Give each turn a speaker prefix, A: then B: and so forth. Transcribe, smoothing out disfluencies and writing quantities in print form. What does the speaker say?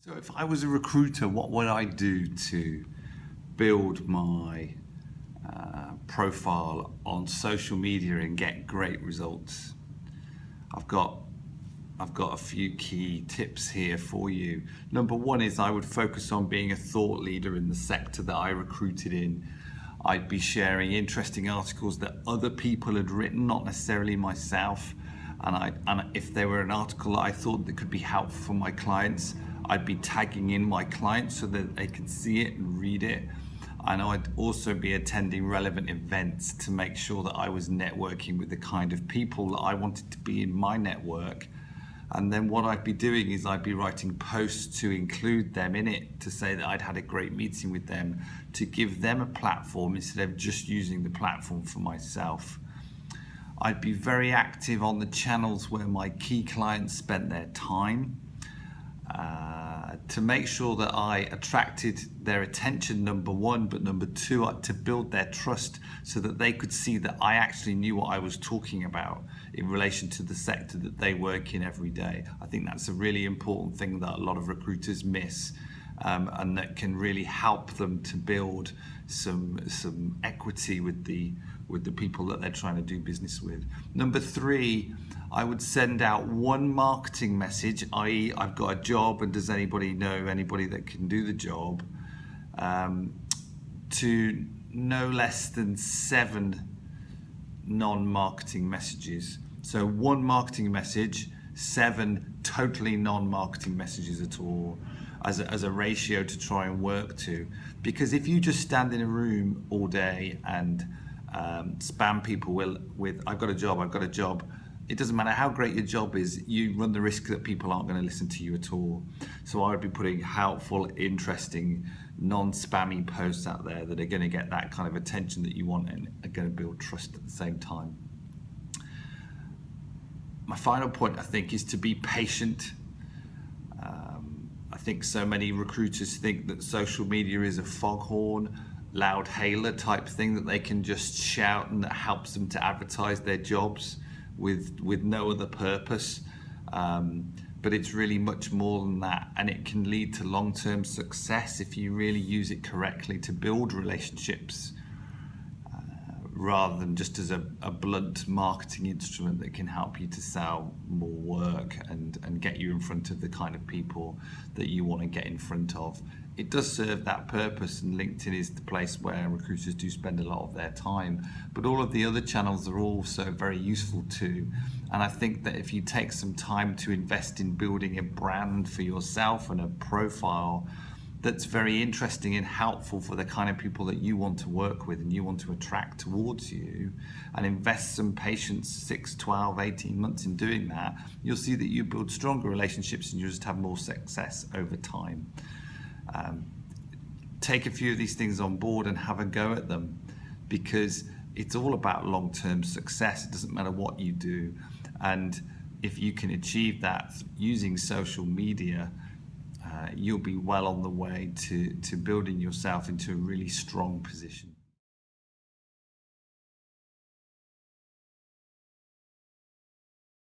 A: So if I was a recruiter, what would I do to build my profile on social media and get great results? I've got a few key tips here for you. Number one is I would focus on being a thought leader in the sector that I recruited in. I'd be sharing interesting articles that other people had written, not necessarily myself. And if there were an article that I thought that could be helpful for my clients, I'd be tagging in my clients so that they could see it and read it. And I'd also be attending relevant events to make sure that I was networking with the kind of people that I wanted to be in my network. And then what I'd be doing is I'd be writing posts to include them in it, to say that I'd had a great meeting with them, to give them a platform instead of just using the platform for myself. I'd be very active on the channels where my key clients spent their time, to make sure that I attracted their attention, number one, but number two, to build their trust so that they could see that I actually knew what I was talking about in relation to the sector that they work in every day. I think that's a really important thing that a lot of recruiters miss, and that can really help them to build some equity with the people that they're trying to do business with. Number three, I would send out one marketing message, i.e. I've got a job and does anybody know anybody that can do the job, to no less than 7 non-marketing messages. So one marketing message, 7 totally non-marketing messages at all, as a ratio to try and work to. Because if you just stand in a room all day and spam people with I've got a job, it doesn't matter how great your job is, you run the risk that people aren't going to listen to you at all. So I would be putting helpful, interesting, non-spammy posts out there that are going to get that kind of attention that you want and are going to build trust at the same time. My final point, I think, is to be patient. I think so many recruiters think that social media is a foghorn, loud hailer type thing that they can just shout and that helps them to advertise their jobs with no other purpose. But it's really much more than that, and it can lead to long-term success if you really use it correctly to build relationships, rather than just as a blunt marketing instrument that can help you to sell more work and get you in front of the kind of people that you want to get in front of. It does serve that purpose, and LinkedIn is the place where recruiters do spend a lot of their time. But all of the other channels are also very useful too. And I think that if you take some time to invest in building a brand for yourself and a profile that's very interesting and helpful for the kind of people that you want to work with and you want to attract towards you, and invest some patience, 6, 12, 18 months in doing that, you'll see that you build stronger relationships and you just have more success over time. Take a few of these things on board and have a go at them, because it's all about long-term success. It doesn't matter what you do. And if you can achieve that using social media, you'll be well on the way to building yourself into a really strong position.